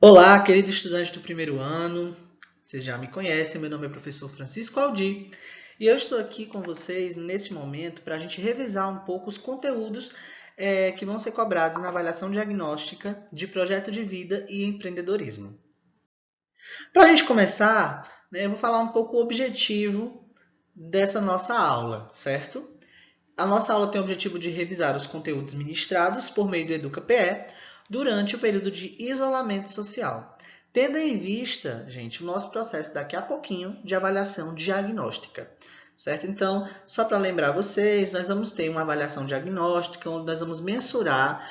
Olá, querido estudante do primeiro ano. Vocês já me conhecem, meu nome é professor Francisco Aldi e eu estou aqui com vocês nesse momento para a gente revisar um pouco os conteúdos que vão ser cobrados na avaliação diagnóstica de projeto de vida e empreendedorismo. Para a gente começar, eu vou falar um pouco o objetivo dessa nossa aula, certo? A nossa aula tem o objetivo de revisar os conteúdos ministrados por meio do EducaPE durante o período de isolamento social, tendo em vista, gente, o nosso processo daqui a pouquinho de avaliação diagnóstica, certo? Então, só para lembrar vocês, nós vamos ter uma avaliação diagnóstica onde nós vamos mensurar,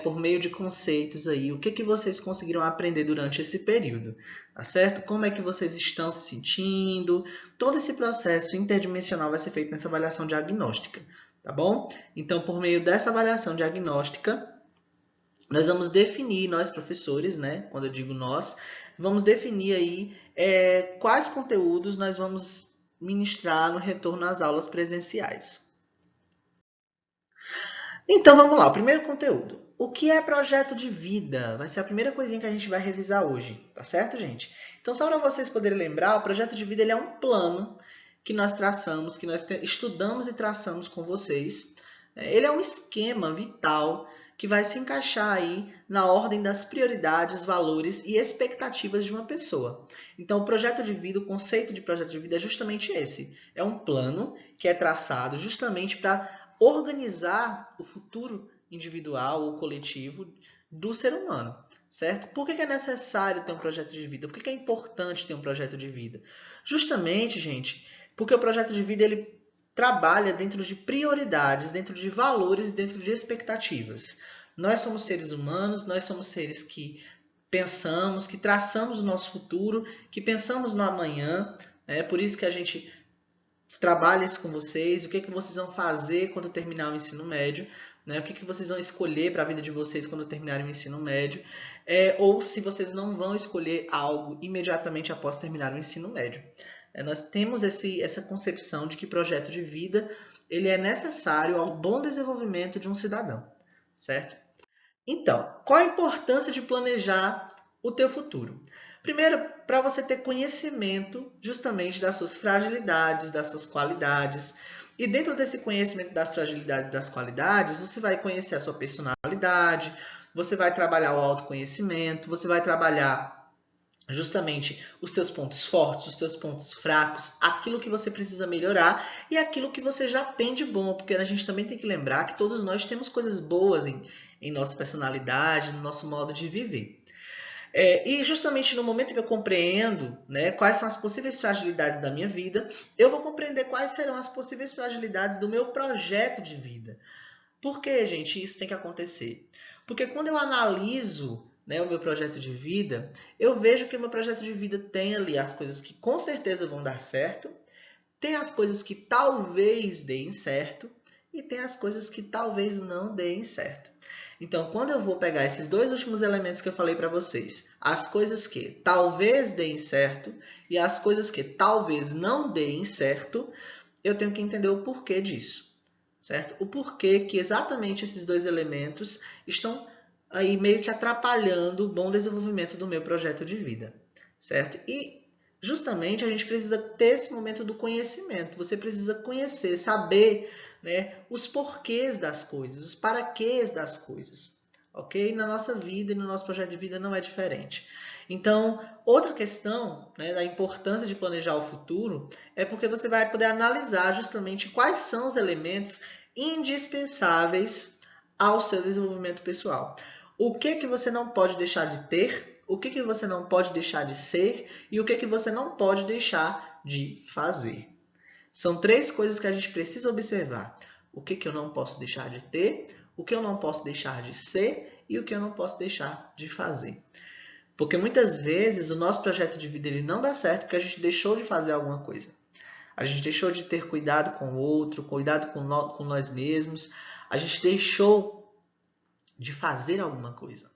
por meio de conceitos aí, o que vocês conseguiram aprender durante esse período, tá certo? Como é que vocês estão se sentindo? Todo esse processo interdimensional vai ser feito nessa avaliação diagnóstica, tá bom? Então, por meio dessa avaliação diagnóstica, nós vamos definir, nós professores, quando eu digo nós, vamos definir aí quais conteúdos nós vamos ministrar no retorno às aulas presenciais. Então vamos lá, o primeiro conteúdo. O que é projeto de vida? Vai ser a primeira coisinha que a gente vai revisar hoje, tá certo, gente? Então, só para vocês poderem lembrar, o projeto de vida ele é um plano que nós traçamos, que nós estudamos e traçamos com vocês. Ele é um esquema vital que vai se encaixar aí na ordem das prioridades, valores e expectativas de uma pessoa. Então, o projeto de vida, o conceito de projeto de vida é justamente esse. É um plano que é traçado justamente para organizar o futuro individual ou coletivo do ser humano, certo? Por que é necessário ter um projeto de vida? Por que é importante ter um projeto de vida? Justamente, gente, porque o projeto de vida ele trabalha dentro de prioridades, dentro de valores e dentro de expectativas. Nós somos seres humanos, nós somos seres que pensamos, que traçamos o nosso futuro, que pensamos no amanhã. É por isso que a gente trabalha isso com vocês, o que vocês vão fazer quando terminar o ensino médio, o que vocês vão escolher para a vida de vocês quando terminarem o ensino médio, ou se vocês não vão escolher algo imediatamente após terminar o ensino médio. Nós temos essa concepção de que projeto de vida ele é necessário ao bom desenvolvimento de um cidadão, certo? Então, qual a importância de planejar o teu futuro? Primeiro, para você ter conhecimento justamente das suas fragilidades, das suas qualidades. E dentro desse conhecimento das fragilidades e das qualidades, você vai conhecer a sua personalidade, você vai trabalhar o autoconhecimento, você vai trabalhar justamente os teus pontos fortes, os teus pontos fracos, aquilo que você precisa melhorar e aquilo que você já tem de bom, porque a gente também tem que lembrar que todos nós temos coisas boas em nossa personalidade, no nosso modo de viver. E justamente no momento que eu compreendo quais são as possíveis fragilidades da minha vida, eu vou compreender quais serão as possíveis fragilidades do meu projeto de vida. Por que, gente, isso tem que acontecer? Porque quando eu analiso o meu projeto de vida, eu vejo que o meu projeto de vida tem ali as coisas que com certeza vão dar certo, tem as coisas que talvez deem certo e tem as coisas que talvez não deem certo. Então, quando eu vou pegar esses dois últimos elementos que eu falei para vocês, as coisas que talvez deem certo e as coisas que talvez não deem certo, eu tenho que entender o porquê disso, certo? O porquê que exatamente esses dois elementos estão aí meio que atrapalhando o bom desenvolvimento do meu projeto de vida, certo? E justamente a gente precisa ter esse momento do conhecimento. Você precisa conhecer, saber os porquês das coisas, os paraquês das coisas. Ok? Na nossa vida e no nosso projeto de vida não é diferente. Então, outra questão da importância de planejar o futuro é porque você vai poder analisar justamente quais são os elementos indispensáveis ao seu desenvolvimento pessoal. O que você não pode deixar de ter, o que você não pode deixar de ser e o que você não pode deixar de fazer. São três coisas que a gente precisa observar. O que eu não posso deixar de ter, o que eu não posso deixar de ser e o que eu não posso deixar de fazer. Porque muitas vezes o nosso projeto de vida ele não dá certo porque a gente deixou de fazer alguma coisa. A gente deixou de ter cuidado com o outro, cuidado com nós mesmos. A gente deixou de fazer alguma coisa.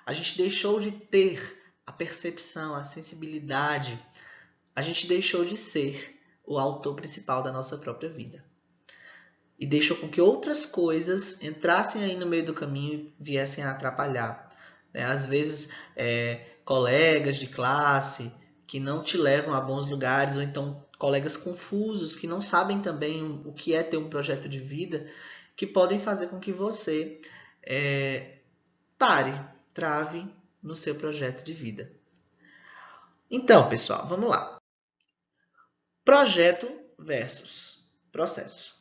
A gente deixou de ter a percepção, a sensibilidade. A gente deixou de ser o autor principal da nossa própria vida. E deixou com que outras coisas entrassem aí no meio do caminho e viessem a atrapalhar né? Às vezes, colegas de classe que não te levam a bons lugares, ou então colegas confusos que não sabem também o que é ter um projeto de vida, que podem fazer com que você trave no seu projeto de vida. Então, pessoal, vamos lá. Projeto versus processo.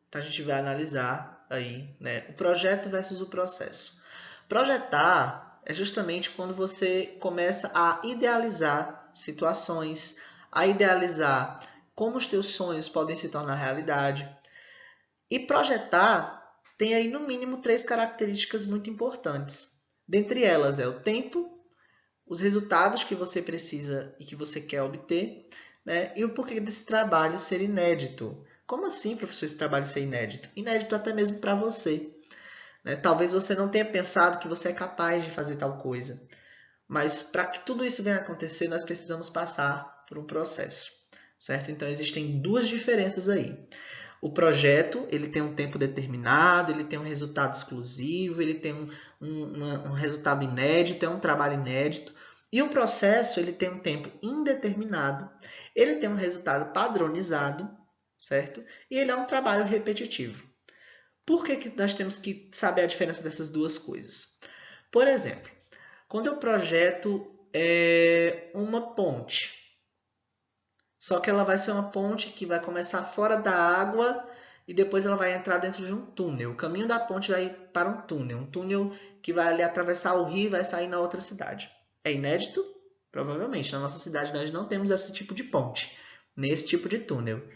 Então, a gente vai analisar aí, né, o projeto versus o processo. Projetar é justamente quando você começa a idealizar situações, a idealizar como os teus sonhos podem se tornar realidade. E projetar tem aí no mínimo 3 características muito importantes. Dentre elas é o tempo, os resultados que você precisa e que você quer obter, né? E o porquê desse trabalho ser inédito. Como assim, professor, esse trabalho ser inédito? Inédito até mesmo para você, né? Talvez você não tenha pensado que você é capaz de fazer tal coisa. Mas para que tudo isso venha a acontecer, nós precisamos passar por um processo, certo? Então existem duas diferenças aí. O projeto, ele tem um tempo determinado, ele tem um resultado exclusivo, ele tem um resultado inédito, é um trabalho inédito. E o processo, ele tem um tempo indeterminado, ele tem um resultado padronizado, certo? E ele é um trabalho repetitivo. Por que nós temos que saber a diferença dessas duas coisas? Por exemplo, quando eu projeto uma ponte, só que ela vai ser uma ponte que vai começar fora da água e depois ela vai entrar dentro de um túnel. O caminho da ponte vai para um túnel que vai ali atravessar o rio e vai sair na outra cidade. É inédito? Provavelmente. Na nossa cidade nós não temos esse tipo de ponte, nesse tipo de túnel.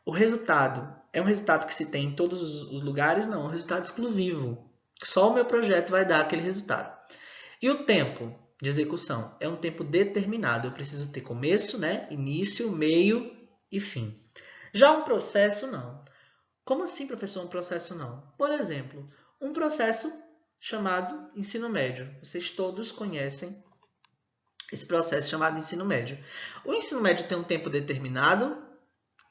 O resultado é um resultado que se tem em todos os lugares? Não, é um resultado exclusivo. Só o meu projeto vai dar aquele resultado. E o tempo de execução é um tempo determinado. Eu preciso ter começo, né? Início, meio e fim. Já um processo, não. Como assim, professor, um processo não? Por exemplo, um processo chamado ensino médio. Vocês todos conhecem esse processo chamado ensino médio. O ensino médio tem um tempo determinado?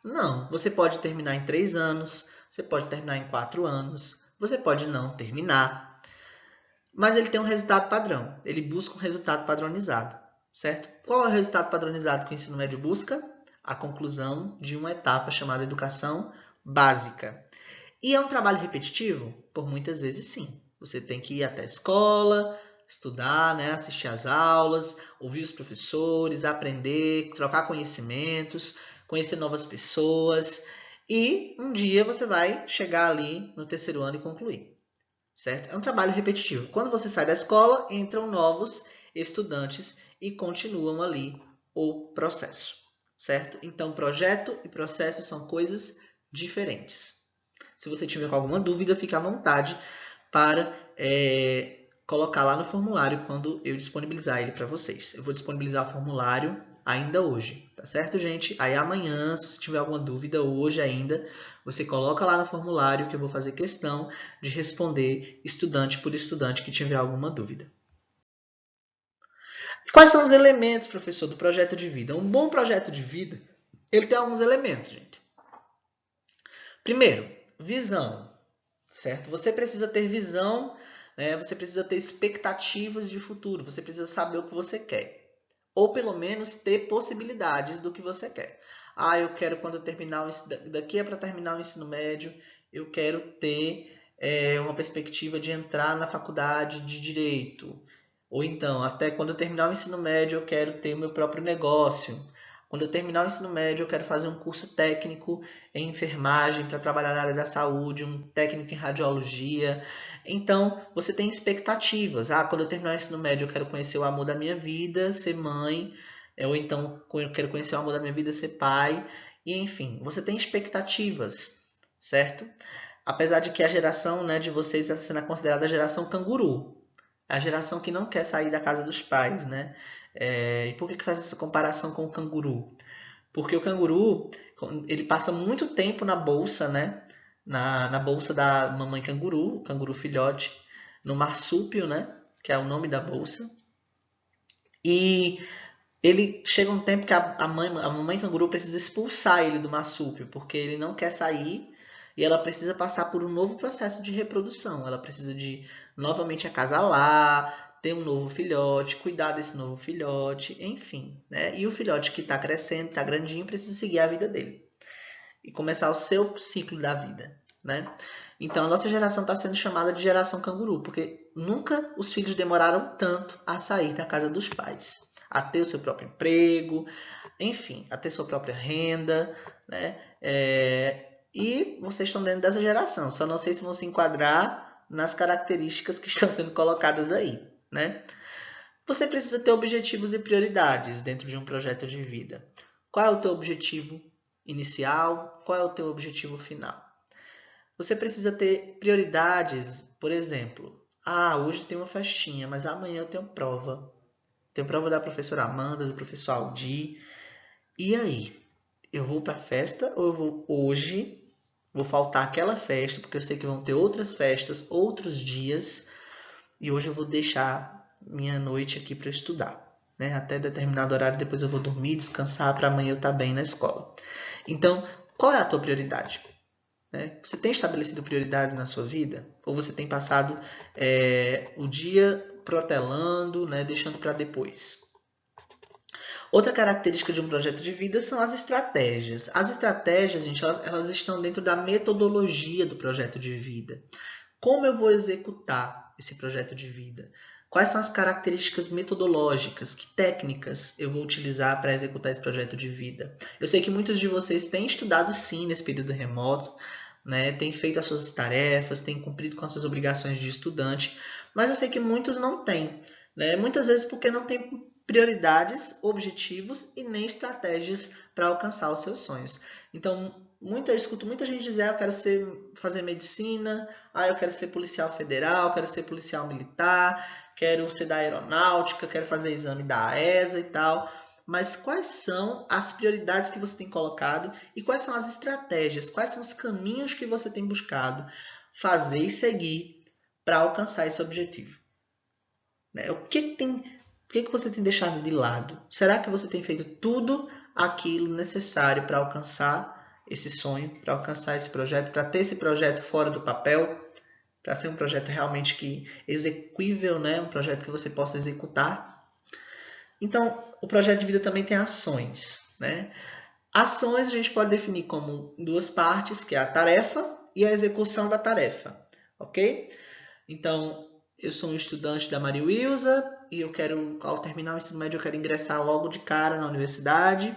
Não. Você pode terminar em 3 anos, você pode terminar em 4 anos, você pode não terminar. Mas ele tem um resultado padrão. Ele busca um resultado padronizado, certo? Qual é o resultado padronizado que o ensino médio busca? A conclusão de uma etapa chamada educação básica. E é um trabalho repetitivo? Por muitas vezes, sim. Você tem que ir até a escola, estudar, né? Assistir às aulas, ouvir os professores, aprender, trocar conhecimentos, conhecer novas pessoas. E um dia você vai chegar ali no 3º ano e concluir. Certo? É um trabalho repetitivo. Quando você sai da escola, entram novos estudantes e continuam ali o processo. Certo? Então, projeto e processo são coisas diferentes. Se você tiver alguma dúvida, fique à vontade para colocar lá no formulário quando eu disponibilizar ele para vocês. Eu vou disponibilizar o formulário ainda hoje, tá certo, gente? Aí amanhã, se você tiver alguma dúvida hoje ainda, você coloca lá no formulário que eu vou fazer questão de responder estudante por estudante que tiver alguma dúvida. Quais são os elementos, professor, do projeto de vida? Um bom projeto de vida, ele tem alguns elementos, gente. Primeiro, visão, certo? Você precisa ter visão, né? Você precisa ter expectativas de futuro, você precisa saber o que você quer. Ou pelo menos ter possibilidades do que você quer. Ah, eu quero quando eu terminar daqui para terminar o ensino médio, eu quero ter uma perspectiva de entrar na faculdade de direito. Ou então, até quando eu terminar o ensino médio, eu quero ter o meu próprio negócio. Quando eu terminar o ensino médio, eu quero fazer um curso técnico em enfermagem para trabalhar na área da saúde, um técnico em radiologia. Então, você tem expectativas. Ah, quando eu terminar o ensino médio, eu quero conhecer o amor da minha vida, ser mãe. Ou então, eu quero conhecer o amor da minha vida, ser pai. E, enfim, você tem expectativas, certo? Apesar de que a geração, né, de vocês está sendo considerada a geração canguru. A geração que não quer sair da casa dos pais, né? E por que faz essa comparação com o canguru? Porque o canguru, ele passa muito tempo na bolsa, né? Na bolsa da mamãe canguru, o canguru filhote, no marsúpio, né? Que é o nome da bolsa. E ele chega um tempo que a mamãe canguru precisa expulsar ele do marsúpio, porque ele não quer sair e ela precisa passar por um novo processo de reprodução. Ela precisa de novamente acasalar, ter um novo filhote, cuidar desse novo filhote, enfim, né? E o filhote que está crescendo, está grandinho, precisa seguir a vida dele e começar o seu ciclo da vida, né? Então a nossa geração está sendo chamada de geração canguru, porque nunca os filhos demoraram tanto a sair da casa dos pais, a ter o seu próprio emprego, enfim, a ter sua própria renda, né? E vocês estão dentro dessa geração, só não sei se vão se enquadrar nas características que estão sendo colocadas aí, né? Você precisa ter objetivos e prioridades dentro de um projeto de vida. Qual é o teu objetivo inicial? Qual é o teu objetivo final? Você precisa ter prioridades, por exemplo, hoje tem uma festinha, mas amanhã eu tenho prova. Tenho prova da professora Amanda, do professor Aldi. E aí? Eu vou para a festa ou eu vou hoje? Vou faltar aquela festa, porque eu sei que vão ter outras festas, outros dias. E hoje eu vou deixar minha noite aqui para estudar, né? Até determinado horário, depois eu vou dormir, descansar para amanhã eu estar bem na escola. Então, qual é a tua prioridade? Né? Você tem estabelecido prioridades na sua vida? Ou você tem passado o dia protelando, né? Deixando para depois? Outra característica de um projeto de vida são as estratégias. As estratégias, gente, elas estão dentro da metodologia do projeto de vida. Como eu vou executar esse projeto de vida? Quais são as características metodológicas, que técnicas eu vou utilizar para executar esse projeto de vida? Eu sei que muitos de vocês têm estudado sim nesse período remoto, né? Têm feito as suas tarefas, têm cumprido com as suas obrigações de estudante, mas eu sei que muitos não têm, né? Muitas vezes porque não têm prioridades, objetivos e nem estratégias para alcançar os seus sonhos. Então, eu escuto muita gente dizer, eu quero fazer medicina, eu quero ser policial federal, quero ser policial militar, quero ser da aeronáutica, quero fazer exame da AESA e tal. Mas quais são as prioridades que você tem colocado e quais são as estratégias, quais são os caminhos que você tem buscado fazer e seguir para alcançar esse objetivo? Né? O que você tem deixado de lado? Será que você tem feito tudo aquilo necessário para alcançar esse sonho, para alcançar esse projeto, para ter esse projeto fora do papel, para ser um projeto realmente execuível, né? Um projeto que você possa executar? Então, o projeto de vida também tem ações, né? Ações a gente pode definir como duas partes, que é a tarefa e a execução da tarefa, ok? Então, eu sou um estudante da Maria Wilza e eu quero, ao terminar o ensino médio, eu quero ingressar logo de cara na universidade.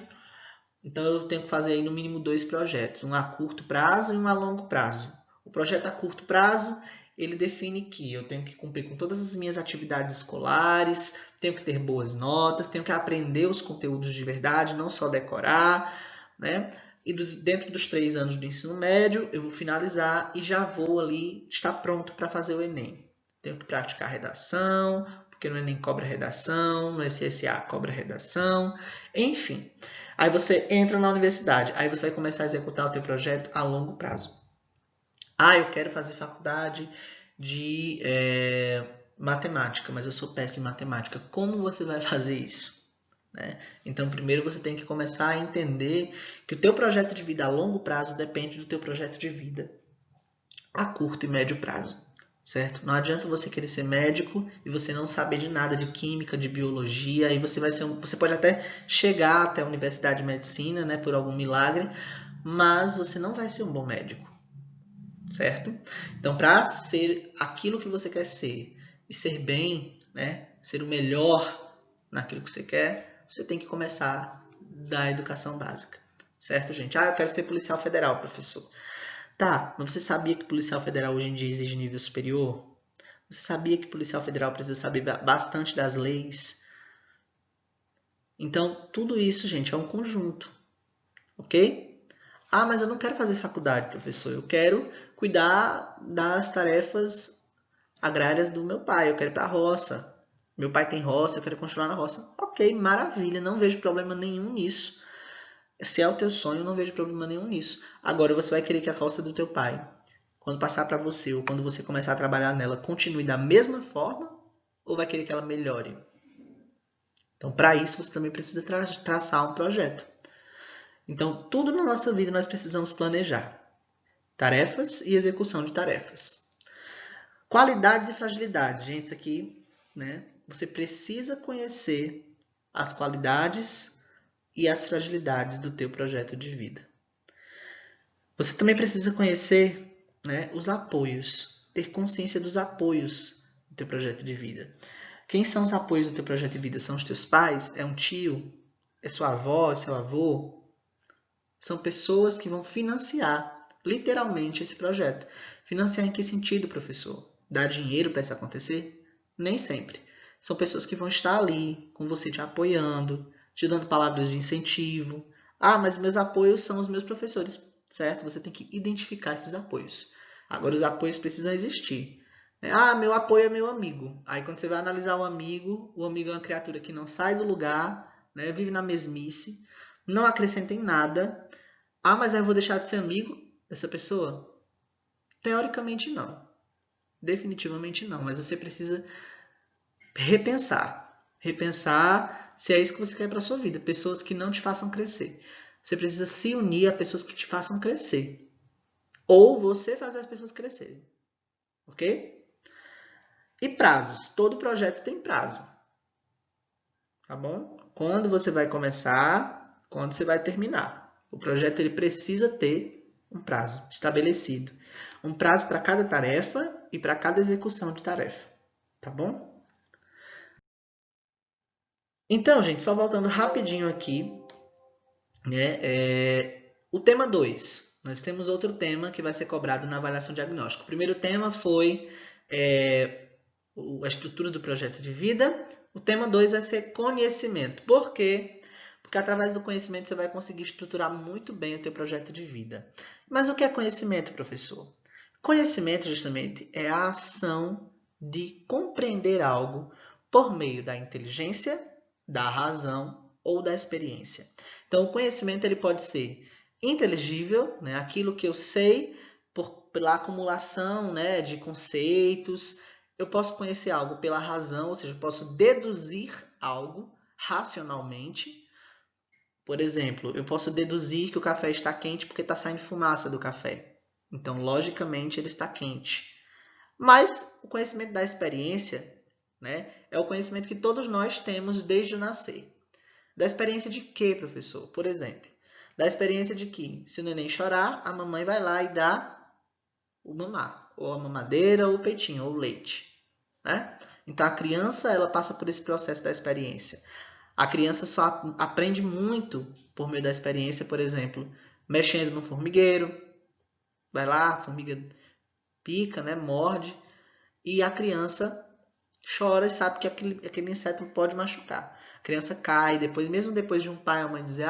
Então, eu tenho que fazer aí no mínimo 2 projetos, um a curto prazo e um a longo prazo. O projeto a curto prazo, ele define que eu tenho que cumprir com todas as minhas atividades escolares, tenho que ter boas notas, tenho que aprender os conteúdos de verdade, não só decorar, né? E dentro dos 3 anos do ensino médio, eu vou finalizar e já vou ali estar pronto para fazer o Enem. Tenho que praticar redação, porque no Enem cobra redação, no SSA cobra redação, enfim. Aí você entra na universidade, aí você vai começar a executar o teu projeto a longo prazo. Eu quero fazer faculdade de matemática, mas eu sou péssimo em matemática. Como você vai fazer isso? Né? Então, primeiro você tem que começar a entender que o teu projeto de vida a longo prazo depende do teu projeto de vida a curto e médio prazo. Certo? Não adianta você querer ser médico e você não saber de nada de química, de biologia, e você pode até chegar até a Universidade de Medicina, né, por algum milagre, mas você não vai ser um bom médico. Certo? Então, para ser aquilo que você quer ser e ser bem, né, ser o melhor naquilo que você quer, você tem que começar da educação básica. Certo, gente? Eu quero ser policial federal, professor. Tá, mas você sabia que policial federal hoje em dia exige nível superior? Você sabia que policial federal precisa saber bastante das leis? Então, tudo isso, gente, é um conjunto, ok? Mas eu não quero fazer faculdade, professor. Eu quero cuidar das tarefas agrárias do meu pai. Eu quero ir para a roça. Meu pai tem roça, eu quero continuar na roça. Ok, maravilha, não vejo problema nenhum nisso. Se é o teu sonho, eu não vejo problema nenhum nisso. Agora, você vai querer que a roça do teu pai, quando passar para você ou quando você começar a trabalhar nela, continue da mesma forma ou vai querer que ela melhore? Então, para isso, você também precisa traçar um projeto. Então, tudo na nossa vida nós precisamos planejar. Tarefas e execução de tarefas. Qualidades e fragilidades. Gente, isso aqui, né, você precisa conhecer as qualidades e as fragilidades do teu projeto de vida. Você também precisa conhecer, né, os apoios, ter consciência dos apoios do teu projeto de vida. Quem são os apoios do teu projeto de vida? São os teus pais? É um tio? É sua avó? É seu avô? São pessoas que vão financiar, literalmente, esse projeto. Financiar em que sentido, professor? Dar dinheiro para isso acontecer? Nem sempre. São pessoas que vão estar ali, com você te apoiando, te dando palavras de incentivo. Ah, mas meus apoios são os meus professores, certo? Você tem que identificar esses apoios. Agora, os apoios precisam existir. Ah, meu apoio é meu amigo. Aí, quando você vai analisar o amigo é uma criatura que não sai do lugar, né? Vive na mesmice, não acrescenta em nada. Ah, mas eu vou deixar de ser amigo dessa pessoa? Teoricamente, não. Definitivamente não. Mas você precisa repensar. Repensar se é isso que você quer para a sua vida. Pessoas que não te façam crescer. Você precisa se unir a pessoas que te façam crescer. Ou você fazer as pessoas crescerem. Ok? E prazos. Todo projeto tem prazo. Tá bom? Quando você vai começar, quando você vai terminar. O projeto ele precisa ter um prazo estabelecido. Um prazo para cada tarefa e para cada execução de tarefa. Tá bom? Então, gente, só voltando rapidinho aqui, né? O tema 2. Nós temos outro tema que vai ser cobrado na avaliação diagnóstica. O primeiro tema foi a estrutura do projeto de vida. O tema 2 vai ser conhecimento. Por quê? Porque através do conhecimento você vai conseguir estruturar muito bem o teu projeto de vida. Mas o que é conhecimento, professor? Conhecimento, justamente, é a ação de compreender algo por meio da inteligência, da razão ou da experiência. Então, o conhecimento ele pode ser inteligível, né? Aquilo que eu sei pela acumulação, né, de conceitos. Eu posso conhecer algo pela razão, ou seja, eu posso deduzir algo racionalmente. Por exemplo, eu posso deduzir que o café está quente porque está saindo fumaça do café. Então, logicamente, ele está quente. Mas o conhecimento da experiência, né, é o conhecimento que todos nós temos desde o nascer. Da experiência de quê, professor? Por exemplo, da experiência de que, se o neném chorar, a mamãe vai lá e dá o mamar, ou a mamadeira, ou o peitinho, ou o leite. Né? Então, a criança ela passa por esse processo da experiência. A criança só aprende muito por meio da experiência, por exemplo, mexendo no formigueiro. Vai lá, a formiga pica, né, morde, e a criança chora e sabe que aquele inseto pode machucar. A criança cai, mesmo depois de um pai ou mãe dizer,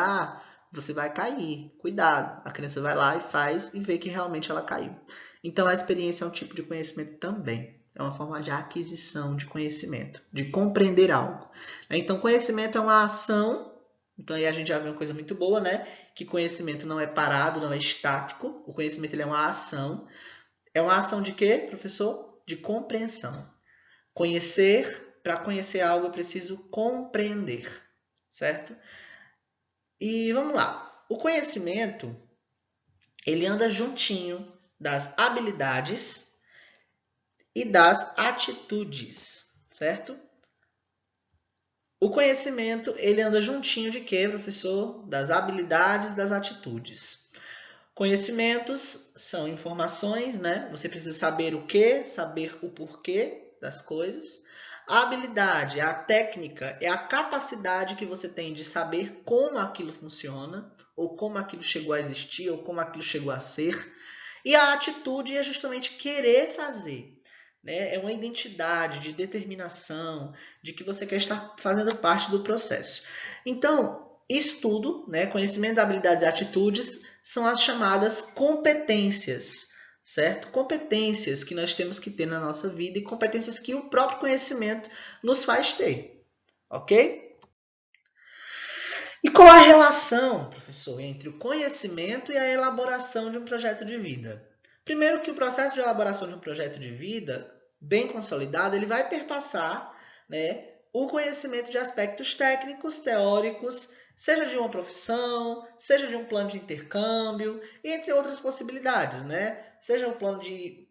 você vai cair, cuidado. A criança vai lá e faz e vê que realmente ela caiu. Então, a experiência é um tipo de conhecimento também. É uma forma de aquisição de conhecimento, de compreender algo. Então, conhecimento é uma ação. Então, aí a gente já vê uma coisa muito boa, né? Que conhecimento não é parado, não é estático. O conhecimento ele é uma ação. É uma ação de quê, professor? De compreensão. Conhecer, para conhecer algo, eu preciso compreender, certo? E vamos lá. O conhecimento, ele anda juntinho das habilidades e das atitudes, certo? O conhecimento, ele anda juntinho de quê, professor? Das habilidades e das atitudes. Conhecimentos são informações, né? Você precisa saber o que, saber o porquê das coisas. A habilidade, a técnica, é a capacidade que você tem de saber como aquilo funciona, ou como aquilo chegou a existir, ou como aquilo chegou a ser. E a atitude é justamente querer fazer. Né? É uma identidade de determinação, de que você quer estar fazendo parte do processo. Então, isso tudo, né? Conhecimentos, habilidades e atitudes, são as chamadas competências, certo? Competências que nós temos que ter na nossa vida e competências que o próprio conhecimento nos faz ter, ok? E qual a relação, professor, entre o conhecimento e a elaboração de um projeto de vida? Primeiro que o processo de elaboração de um projeto de vida, bem consolidado, ele vai perpassar, né, o conhecimento de aspectos técnicos, teóricos, seja de uma profissão, seja de um plano de intercâmbio, entre outras possibilidades, né? Seja um plano de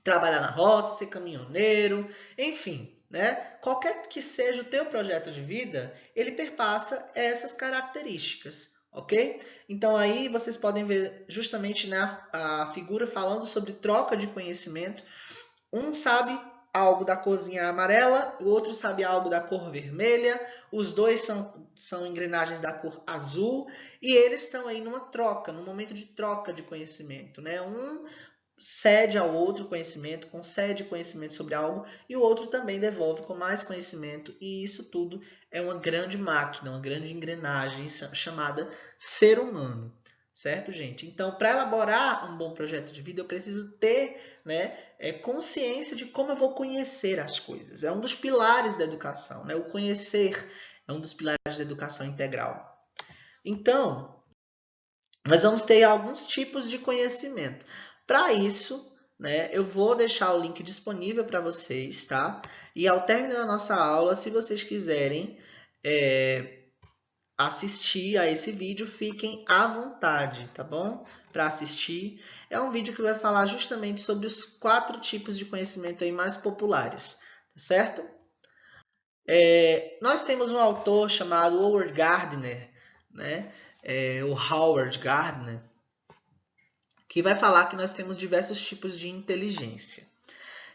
trabalhar na roça, ser caminhoneiro, enfim. né? Qualquer que seja o teu projeto de vida, ele perpassa essas características, ok? Então aí vocês podem ver justamente a figura falando sobre troca de conhecimento. Um sabe algo da corzinha amarela, o outro sabe algo da cor vermelha, os dois são engrenagens da cor azul, e eles estão aí numa troca, num momento de troca de conhecimento, né? Um cede ao outro conhecimento, concede conhecimento sobre algo, e o outro também devolve com mais conhecimento, e isso tudo é uma grande máquina, uma grande engrenagem chamada ser humano, certo, gente? Então, para elaborar um bom projeto de vida, eu preciso ter, né, consciência de como eu vou conhecer as coisas. É um dos pilares da educação, né? O conhecer é um dos pilares da educação integral. Então, nós vamos ter alguns tipos de conhecimento. Para isso, né, eu vou deixar o link disponível para vocês, tá? E ao término da nossa aula, se vocês quiserem assistir a esse vídeo, fiquem à vontade, tá bom? Para assistir. É um vídeo que vai falar justamente sobre os 4 tipos de conhecimento aí mais populares, tá certo? Nós temos um autor chamado Howard Gardner, né? O Howard Gardner, que vai falar que nós temos diversos tipos de inteligência.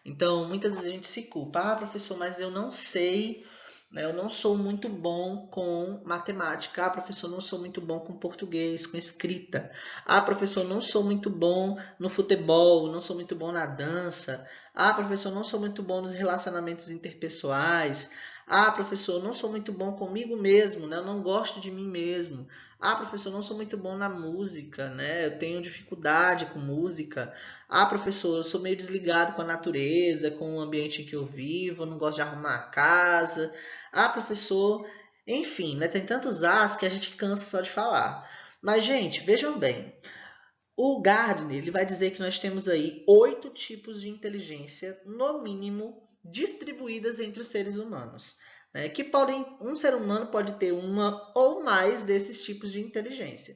Então, muitas vezes a gente se culpa. Ah, professor, mas eu não sei, né? Eu não sou muito bom com matemática. Ah, professor, não sou muito bom com português, com escrita. Ah, professor, não sou muito bom no futebol, não sou muito bom na dança. Ah, professor, não sou muito bom nos relacionamentos interpessoais. Ah, professor, não sou muito bom comigo mesmo, né? Eu não gosto de mim mesmo. Ah, professor, não sou muito bom na música, né? Eu tenho dificuldade com música. Ah, professor, eu sou meio desligado com a natureza, com o ambiente em que eu vivo, eu não gosto de arrumar a casa. Ah, professor, enfim, né? Tem tantos as que a gente cansa só de falar. Mas, gente, vejam bem. O Gardner, ele vai dizer que nós temos aí 8 tipos de inteligência, no mínimo, distribuídas entre os seres humanos. Né? Que um ser humano pode ter uma ou mais desses tipos de inteligência.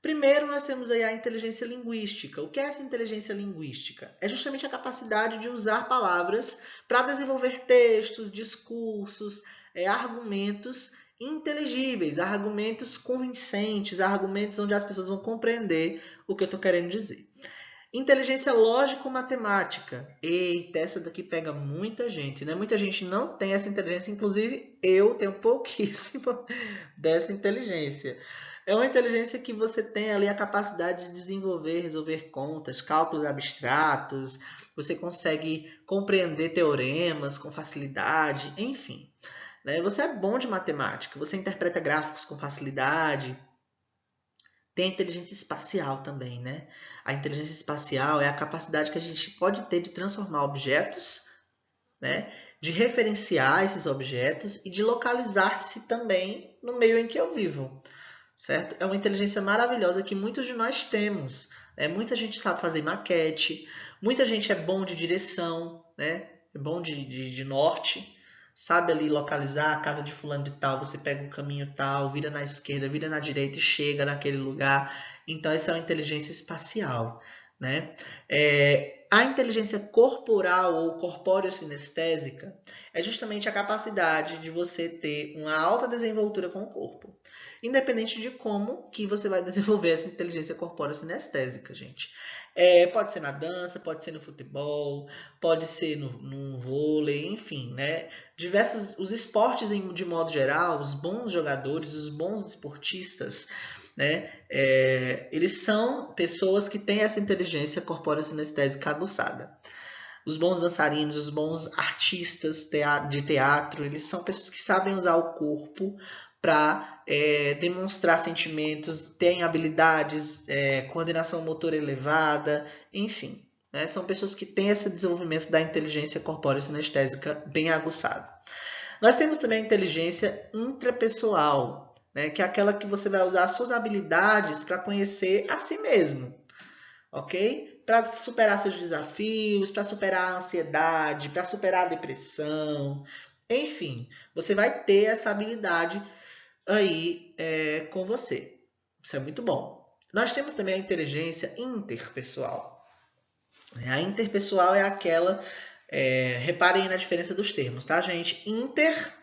Primeiro, nós temos aí a inteligência linguística. O que é essa inteligência linguística? É justamente a capacidade de usar palavras para desenvolver textos, discursos, argumentos inteligíveis, argumentos convincentes, argumentos onde as pessoas vão compreender o que eu estou querendo dizer. Inteligência lógico-matemática. Eita, essa daqui pega muita gente, né? Muita gente não tem essa inteligência, inclusive eu tenho pouquíssima dessa inteligência. É uma inteligência que você tem ali a capacidade de desenvolver, resolver contas, cálculos abstratos, você consegue compreender teoremas com facilidade, enfim. Né? Você é bom de matemática, você interpreta gráficos com facilidade. Tem a inteligência espacial também, né? A inteligência espacial é a capacidade que a gente pode ter de transformar objetos, né? De referenciar esses objetos e de localizar-se também no meio em que eu vivo. Certo? É uma inteligência maravilhosa que muitos de nós temos. Né? Muita gente sabe fazer maquete, muita gente é bom de direção, né? É bom de norte, sabe ali localizar a casa de fulano de tal, você pega o caminho tal, vira na esquerda, vira na direita e chega naquele lugar. Então, essa é uma inteligência espacial. Né? A inteligência corporal ou corpóreo-sinestésica é justamente a capacidade de você ter uma alta desenvoltura com o corpo. Independente de como que você vai desenvolver essa inteligência corpóreo-sinestésica, gente. Pode ser na dança, pode ser no futebol, pode ser no vôlei, enfim, né? Os esportes de modo geral, os bons jogadores, os bons esportistas, né? Eles são pessoas que têm essa inteligência corpóreo-sinestésica aguçada. Os bons dançarinos, os bons artistas de teatro, eles são pessoas que sabem usar o corpo para demonstrar sentimentos, têm habilidades, coordenação motora elevada, enfim. Né? São pessoas que têm esse desenvolvimento da inteligência corpóreo-sinestésica bem aguçado. Nós temos também a inteligência intrapessoal, né? Que é aquela que você vai usar as suas habilidades para conhecer a si mesmo, ok? Para superar seus desafios, para superar a ansiedade, para superar a depressão, enfim, você vai ter essa habilidade aí com você. Isso é muito bom. Nós temos também a inteligência interpessoal. A interpessoal é aquela Reparem na diferença dos termos, tá, gente? Inter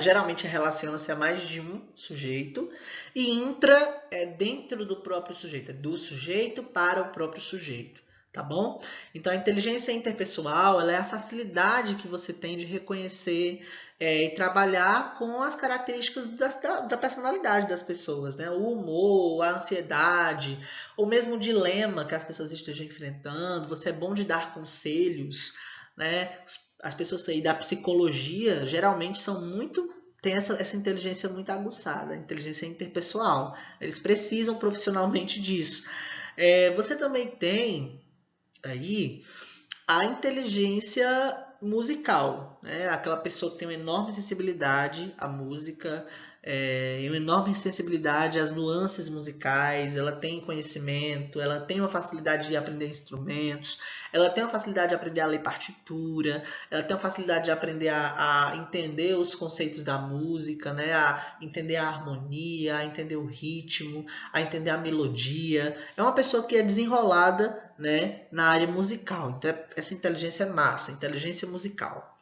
geralmente relaciona-se a mais de um sujeito e intra é dentro do próprio sujeito, é do sujeito para o próprio sujeito, tá bom? Então, a inteligência interpessoal ela é a facilidade que você tem de reconhecer e trabalhar com as características da personalidade das pessoas, né? O humor, a ansiedade, ou mesmo o dilema que as pessoas estejam enfrentando. Você é bom de dar conselhos, né? As pessoas aí da psicologia geralmente são tem essa inteligência muito aguçada, a inteligência interpessoal. Eles precisam profissionalmente disso. Você também tem aí a inteligência musical, né? Aquela pessoa que tem uma enorme sensibilidade à música, uma enorme sensibilidade às nuances musicais, ela tem conhecimento, ela tem uma facilidade de aprender instrumentos, ela tem uma facilidade de aprender a ler partitura, ela tem uma facilidade de aprender a entender os conceitos da música, né? A entender a harmonia, a entender o ritmo, a entender a melodia. É uma pessoa que é desenrolada, né, na área musical. Então, essa inteligência é massa, inteligência musical.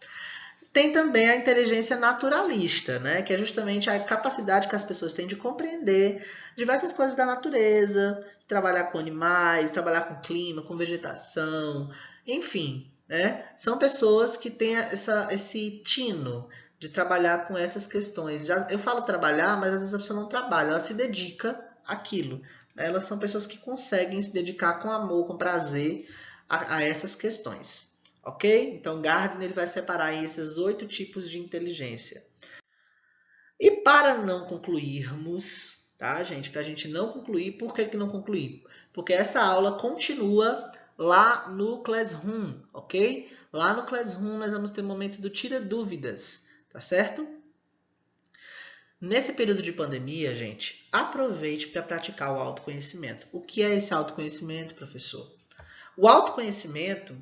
Tem também a inteligência naturalista, né, que é justamente a capacidade que as pessoas têm de compreender diversas coisas da natureza, trabalhar com animais, trabalhar com clima, com vegetação, enfim, né, são pessoas que têm esse tino de trabalhar com essas questões. Eu falo trabalhar, mas às vezes a pessoa não trabalha, ela se dedica àquilo. Elas são pessoas que conseguem se dedicar com amor, com prazer a essas questões. Ok? Então, Gardner ele vai separar aí esses 8 tipos de inteligência. E para não concluirmos, tá, gente? Para a gente não concluir, por que não concluir? Porque essa aula continua lá no Classroom, ok? Lá no Classroom nós vamos ter o momento do tira dúvidas, tá certo? Nesse período de pandemia, gente, aproveite para praticar o autoconhecimento. O que é esse autoconhecimento, professor? O autoconhecimento,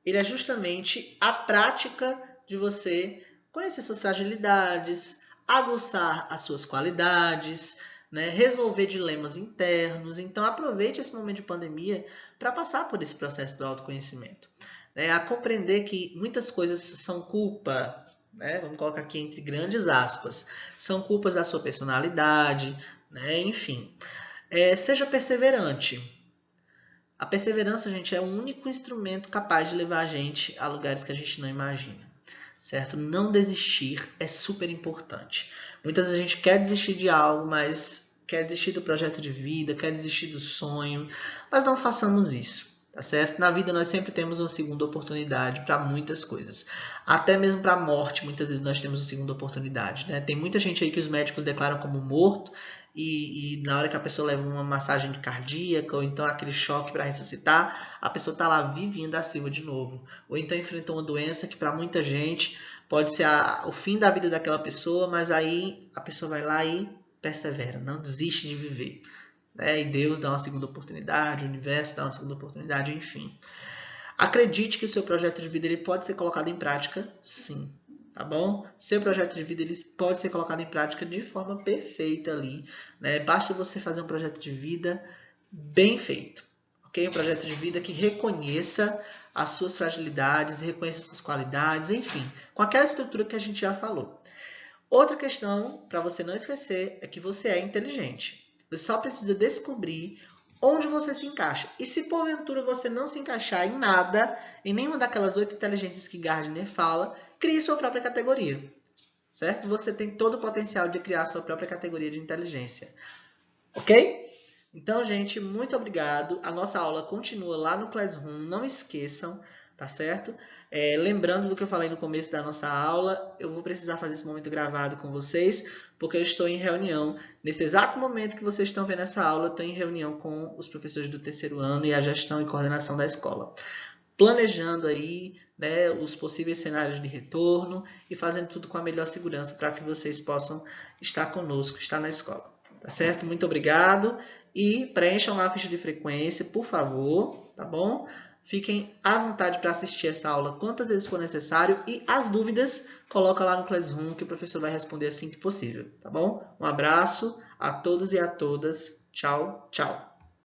ele é justamente a prática de você conhecer suas fragilidades, aguçar as suas qualidades, né, resolver dilemas internos. Então, aproveite esse momento de pandemia para passar por esse processo do autoconhecimento. A compreender que muitas coisas são culpa, né, vamos colocar aqui entre grandes aspas, são culpas da sua personalidade, né, enfim. Seja perseverante. A perseverança, gente, é o único instrumento capaz de levar a gente a lugares que a gente não imagina, certo? Não desistir é super importante. Muitas vezes a gente quer desistir de algo, mas quer desistir do projeto de vida, quer desistir do sonho, mas não façamos isso, tá certo? Na vida nós sempre temos uma segunda oportunidade para muitas coisas. Até mesmo para a morte, muitas vezes nós temos uma segunda oportunidade, né? Tem muita gente aí que os médicos declaram como morto, e na hora que a pessoa leva uma massagem cardíaca ou então aquele choque para ressuscitar, a pessoa está lá vivendo da Silva de novo. Ou então enfrentou uma doença que para muita gente pode ser o fim da vida daquela pessoa, mas aí a pessoa vai lá e persevera, não desiste de viver. E Deus dá uma segunda oportunidade, o universo dá uma segunda oportunidade, enfim. Acredite que o seu projeto de vida ele pode ser colocado em prática, sim. Tá bom? Seu projeto de vida ele pode ser colocado em prática de forma perfeita ali, né? Basta você fazer um projeto de vida bem feito, ok? Um projeto de vida que reconheça as suas fragilidades, reconheça as suas qualidades, enfim, com aquela estrutura que a gente já falou. Outra questão, para você não esquecer, é que você é inteligente. Você só precisa descobrir onde você se encaixa. E se porventura você não se encaixar em nada, em nenhuma daquelas 8 inteligências que Gardner fala, crie sua própria categoria, certo? Você tem todo o potencial de criar sua própria categoria de inteligência, ok? Então, gente, muito obrigado. A nossa aula continua lá no Classroom, não esqueçam, tá certo? Lembrando do que eu falei no começo da nossa aula, eu vou precisar fazer esse momento gravado com vocês, porque eu estou em reunião. Nesse exato momento que vocês estão vendo essa aula, eu estou em reunião com os professores do terceiro ano e a gestão e coordenação da escola, planejando aí, né, os possíveis cenários de retorno e fazendo tudo com a melhor segurança para que vocês possam estar conosco, estar na escola. Tá certo? Muito obrigado e preencham lá a ficha de frequência, por favor, tá bom? Fiquem à vontade para assistir essa aula quantas vezes for necessário e as dúvidas coloca lá no Classroom que o professor vai responder assim que possível, tá bom? Um abraço a todos e a todas. Tchau, tchau.